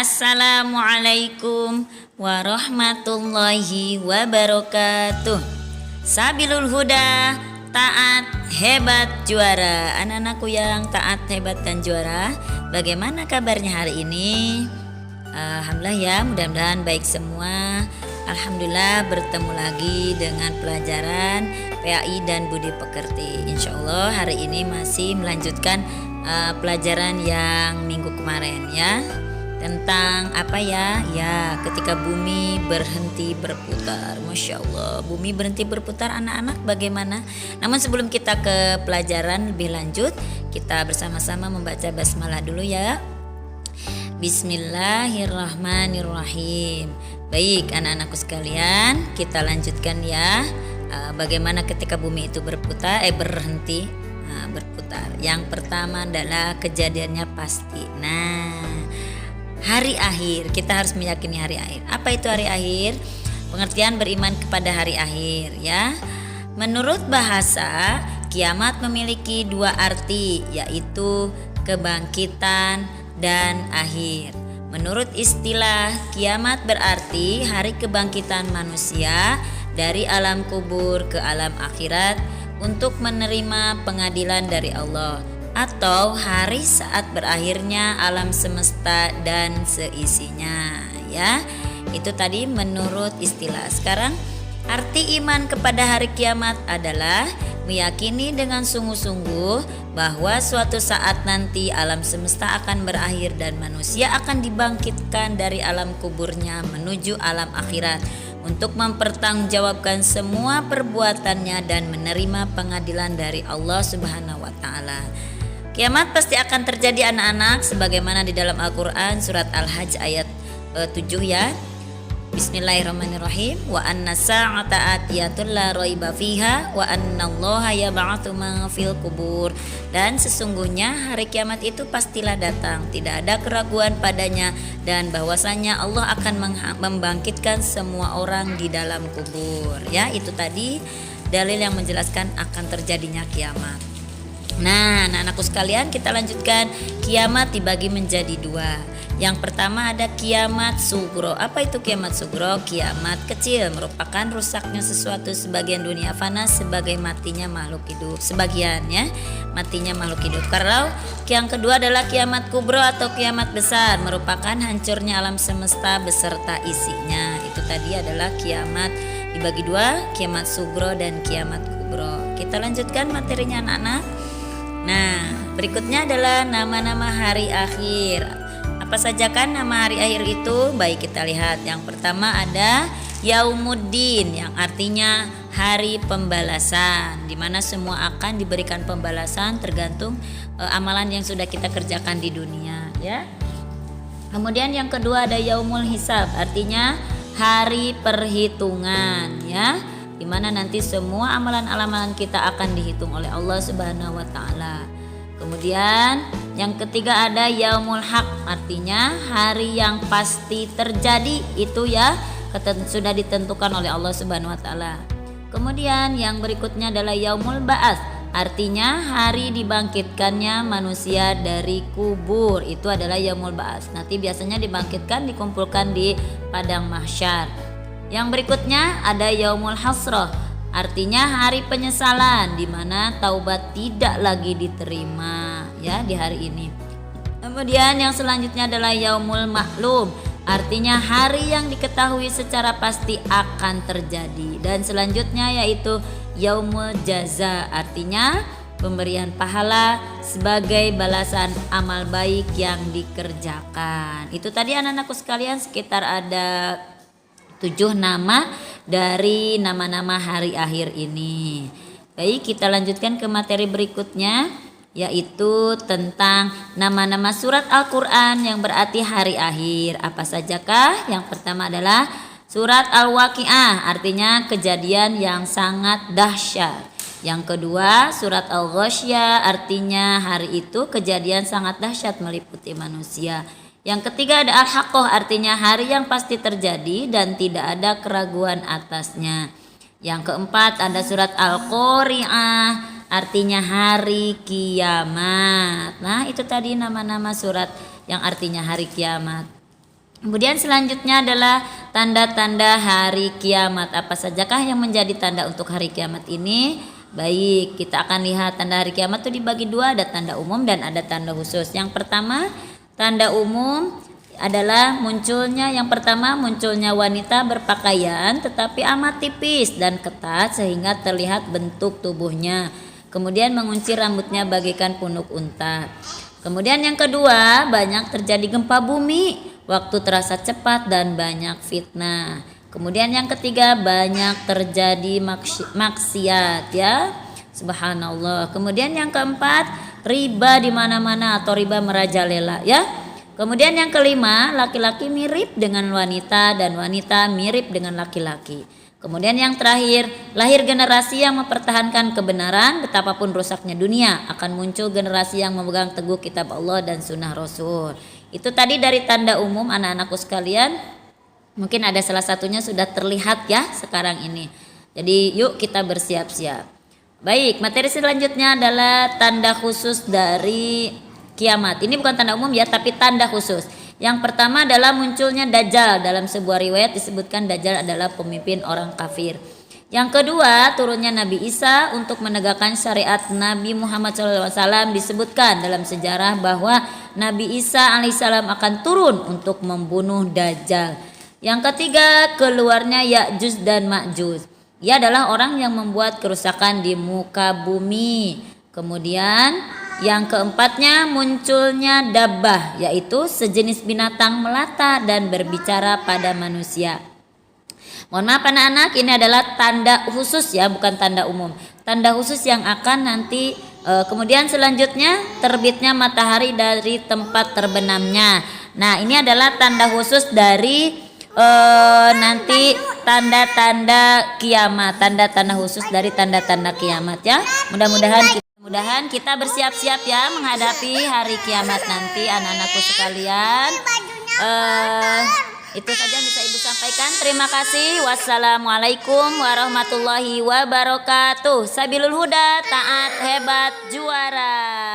Assalamualaikum warahmatullahi wabarakatuh. Sabilul Huda, taat, hebat, juara. Anak-anakku yang taat, hebat, dan juara, bagaimana kabarnya hari ini? Alhamdulillah ya, mudah-mudahan baik semua. Alhamdulillah bertemu lagi dengan pelajaran PAI dan Budi Pekerti. Insya Allah hari ini masih melanjutkan pelajaran yang minggu kemarin ya. Tentang apa ya? Ya, ketika bumi berhenti berputar. Masya Allah, bumi berhenti berputar anak-anak bagaimana? Namun sebelum kita ke pelajaran lebih lanjut, kita bersama-sama membaca basmalah dulu ya. Bismillahirrahmanirrahim. Baik anak-anakku sekalian, kita lanjutkan ya. Bagaimana ketika bumi itu berhenti berputar. Yang pertama adalah kejadiannya pasti. Hari akhir, kita harus meyakini hari akhir. Apa itu hari akhir? Pengertian beriman kepada hari akhir ya. Menurut bahasa, kiamat memiliki dua arti, yaitu kebangkitan dan akhir. Menurut istilah, kiamat berarti hari kebangkitan manusia dari alam kubur ke alam akhirat untuk menerima pengadilan dari Allah, atau hari saat berakhirnya alam semesta dan seisinya ya. Itu tadi menurut istilah. Sekarang arti iman kepada hari kiamat adalah meyakini dengan sungguh-sungguh bahwa suatu saat nanti alam semesta akan berakhir dan manusia akan dibangkitkan dari alam kuburnya menuju alam akhirat untuk mempertanggungjawabkan semua perbuatannya dan menerima pengadilan dari Allah Subhanahu wa taala. Kiamat pasti akan terjadi anak-anak sebagaimana di dalam Al-Qur'an surat Al-Hajj ayat 7 ya. Bismillahirrahmanirrahim. Wa anna sa'ata atiyatun la raiba fiha wa annallaha yab'atsu man fil qubur. Dan sesungguhnya hari kiamat itu pastilah datang, tidak ada keraguan padanya, dan bahwasanya Allah akan membangkitkan semua orang di dalam kubur. Ya, itu tadi dalil yang menjelaskan akan terjadinya kiamat. Anak-anakku sekalian, kita lanjutkan. Kiamat dibagi menjadi dua. Yang pertama ada kiamat sugro. Apa itu kiamat sugro? Kiamat kecil, merupakan rusaknya sesuatu sebagian dunia fana sebagai matinya makhluk hidup. Sebagian ya, matinya makhluk hidup. Kalau yang kedua adalah kiamat kubro atau kiamat besar, merupakan hancurnya alam semesta beserta isinya. Itu tadi adalah kiamat dibagi dua, kiamat sugro dan kiamat kubro. Kita lanjutkan materinya anak-anak. Berikutnya adalah nama-nama hari akhir. Apa saja kan nama hari akhir itu? Baik, kita lihat. Yang pertama ada Yaumuddin, yang artinya hari pembalasan, di mana semua akan diberikan pembalasan tergantung amalan yang sudah kita kerjakan di dunia ya. Kemudian yang kedua ada Yaumul Hisab, artinya hari perhitungan ya, di mana nanti semua amalan-amalan kita akan dihitung oleh Allah Subhanahu wa taala. Kemudian yang ketiga ada Yaumul Haq, artinya hari yang pasti terjadi itu ya, sudah ditentukan oleh Allah Subhanahu wa taala. Kemudian yang berikutnya adalah Yaumul Ba'ats, artinya hari dibangkitkannya manusia dari kubur. Itu adalah Yaumul Ba'ats. Nanti biasanya dibangkitkan, dikumpulkan di padang mahsyar. Yang berikutnya ada Yaumul Hasrah, artinya hari penyesalan, di mana taubat tidak lagi diterima ya di hari ini. Kemudian yang selanjutnya adalah Yaumul Maklum, artinya hari yang diketahui secara pasti akan terjadi. Dan selanjutnya yaitu Yaumul Jaza, artinya pemberian pahala sebagai balasan amal baik yang dikerjakan. Itu tadi anak-anakku sekalian, sekitar ada 7 nama dari nama-nama hari akhir ini. Baik, kita lanjutkan ke materi berikutnya, yaitu tentang nama-nama surat Al-Quran yang berarti hari akhir. Apa sajakah? Yang pertama adalah surat Al-Waqi'ah, artinya kejadian yang sangat dahsyat. Yang kedua surat Al-Ghasyiyah, artinya hari itu kejadian sangat dahsyat meliputi manusia. Yang ketiga ada Al-Haqqah, artinya hari yang pasti terjadi dan tidak ada keraguan atasnya. Yang keempat ada surat Al-Qari'ah, artinya hari kiamat. Itu tadi nama-nama surat yang artinya hari kiamat. Kemudian selanjutnya adalah tanda-tanda hari kiamat. Apa sajakah yang menjadi tanda untuk hari kiamat ini? Baik, kita akan lihat tanda hari kiamat itu dibagi dua, ada tanda umum dan ada tanda khusus. Yang pertama, tanda umum adalah yang pertama munculnya wanita berpakaian tetapi amat tipis dan ketat sehingga terlihat bentuk tubuhnya. Kemudian mengunci rambutnya bagaikan punuk unta. Kemudian yang kedua, banyak terjadi gempa bumi, waktu terasa cepat dan banyak fitnah. Kemudian yang ketiga, banyak terjadi maksiat ya. Subhanallah. Kemudian yang keempat, riba di mana-mana atau riba merajalela ya. Kemudian yang kelima, laki-laki mirip dengan wanita dan wanita mirip dengan laki-laki. Kemudian yang terakhir, lahir generasi yang mempertahankan kebenaran betapapun rusaknya dunia. Akan muncul generasi yang memegang teguh kitab Allah dan sunnah Rasul. Itu tadi dari tanda umum anak-anakku sekalian. Mungkin ada salah satunya sudah terlihat ya sekarang ini. Jadi yuk kita bersiap-siap. Baik, materi selanjutnya adalah tanda khusus dari kiamat. Ini bukan tanda umum ya, tapi tanda khusus. Yang pertama adalah munculnya Dajjal. Dalam sebuah riwayat disebutkan Dajjal adalah pemimpin orang kafir. Yang kedua, turunnya Nabi Isa untuk menegakkan syariat Nabi Muhammad SAW. Disebutkan dalam sejarah bahwa Nabi Isa alaihissalam akan turun untuk membunuh Dajjal. Yang ketiga, keluarnya Ya'juj dan Ma'juj. Ia adalah orang yang membuat kerusakan di muka bumi. Kemudian yang keempatnya munculnya dabbah, yaitu sejenis binatang melata dan berbicara pada manusia. Mohon maaf anak-anak, ini adalah tanda khusus ya, bukan tanda umum. Tanda khusus yang akan nanti kemudian selanjutnya terbitnya matahari dari tempat terbenamnya. Nah, ini adalah tanda khusus dari nanti tanda-tanda kiamat, tanda-tanda khusus dari tanda-tanda kiamat ya. Mudah-mudahan kita bersiap-siap ya menghadapi hari kiamat nanti anak-anakku sekalian. Itu saja yang bisa Ibu sampaikan. Terima kasih. Wassalamualaikum warahmatullahi wabarakatuh. Sabilul huda, taat hebat juara.